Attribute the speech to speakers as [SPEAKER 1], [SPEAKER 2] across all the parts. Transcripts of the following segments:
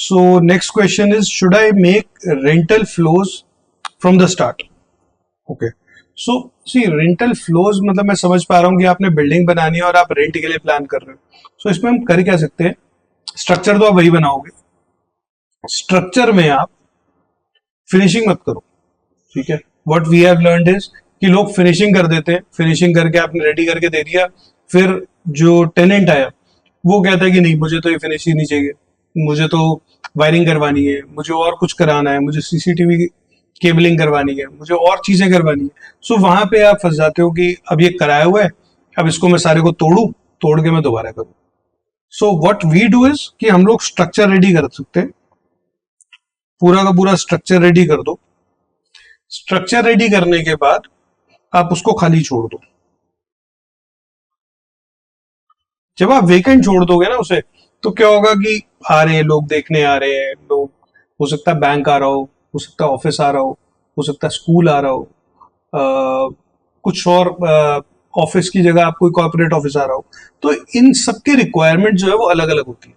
[SPEAKER 1] So next question is, should I make rental flows from the start? Okay. So see, rental flows मतलब मैं समझ पा रहा हूँ कि आपने बिल्डिंग बनानी है और आप रेंट के लिए प्लान कर रहे हो. So इसमें हम कर क्या सकते हैं, स्ट्रक्चर तो आप वही बनाओगे, स्ट्रक्चर में आप फिनिशिंग मत करो. ठीक है. What we have learned is कि लोग फिनिशिंग कर देते हैं, फिनिशिंग करके आपने रेडी करके दे दिया, फिर जो टेनेंट आया वो कहता है कि नहीं मुझे तो ये फिनिशिंग नहीं चाहिए, मुझे तो वायरिंग करवानी है, मुझे और कुछ कराना है, मुझे सीसीटीवी केबलिंग करवानी है, मुझे और चीजें करवानी है. सो वहां पे आप फंस जाते हो कि अब ये कराया हुआ है, अब इसको मैं सारे को तोड़ के मैं दोबारा करूं. So what we do is कि हम लोग स्ट्रक्चर रेडी कर सकते हैं, पूरा का पूरा स्ट्रक्चर रेडी कर दो. स्ट्रक्चर रेडी करने के बाद आप उसको खाली छोड़ दो. जब आप वेकेंट छोड़ दोगे ना उसे, तो क्या होगा कि आ रहे हैं लोग, देखने आ रहे हैं लोग, हो सकता है बैंक आ रहा हो सकता है ऑफिस आ रहा हो सकता है स्कूल आ रहा हो, कुछ और ऑफिस की जगह आप कोई कॉर्पोरेट ऑफिस आ रहा हो. तो इन सबके रिक्वायरमेंट जो है वो अलग अलग होती है.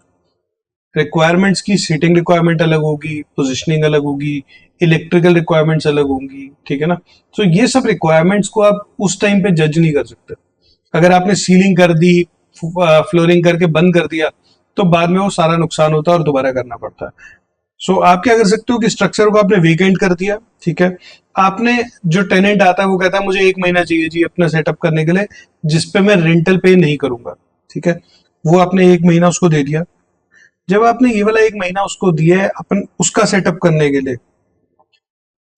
[SPEAKER 1] रिक्वायरमेंट्स की सीटिंग रिक्वायरमेंट अलग होगी, पोजिशनिंग अलग होगी, इलेक्ट्रिकल रिक्वायरमेंट्स अलग होंगी. ठीक है ना. तो ये सब रिक्वायरमेंट्स को आप उस टाइम पे जज नहीं कर सकते. अगर आपने सीलिंग कर दी, फ्लोरिंग करके बंद कर दिया, तो बाद में वो सारा नुकसान होता है और दोबारा करना पड़ता है. सो आप क्या कर सकते हो कि स्ट्रक्चर को आपने वीकेंड कर दिया. ठीक है. आपने जो टेनेंट आता है वो कहता है मुझे 1 महीना चाहिए जी अपना सेटअप करने के लिए, जिसपे मैं रेंटल पे नहीं करूंगा. ठीक है. वो आपने 1 महीना उसको दे दिया. जब आपने ये वाला 1 महीना उसको दिया है अपन उसका सेटअप करने के लिए,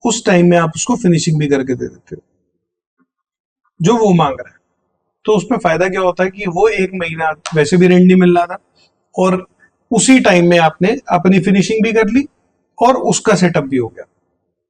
[SPEAKER 1] उस टाइम में आप उसको फिनिशिंग भी करके दे देते हो जो वो मांग रहा है. तो उसमें फायदा क्या होता है कि वो 1 महीना वैसे भी रेंट नहीं मिल रहा था, और उसी टाइम में आपने अपनी फिनिशिंग भी कर ली और उसका सेटअप भी हो गया.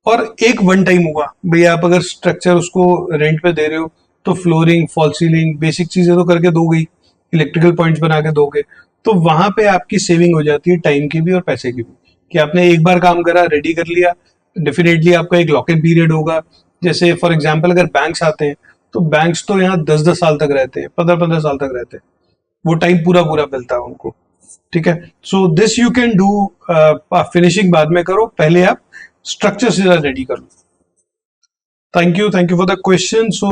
[SPEAKER 1] और एक वन टाइम हुआ भाई, आप अगर स्ट्रक्चर उसको रेंट पे दे रहे हो तो फ्लोरिंग, फॉल सीलिंग, बेसिक चीजें तो करके दो गई, इलेक्ट्रिकल पॉइंट्स बना के दोगे, तो वहां पे आपकी सेविंग हो जाती है टाइम की भी और पैसे की भी. कि आपने एक बार काम करा, रेडी कर लिया, डेफिनेटली आपका एक लॉक इन पीरियड होगा. जैसे फॉर एग्जाम्पल अगर बैंक्स आते हैं, तो बैंक्स तो यहाँ 10-10 साल तक रहते हैं, 15-15 साल तक रहते हैं, वो टाइम पूरा पूरा मिलता है उनको. ठीक है. So this you can do, finishing बाद में करो, पहले आप स्ट्रक्चर से रेडी करो. Thank you for the question. So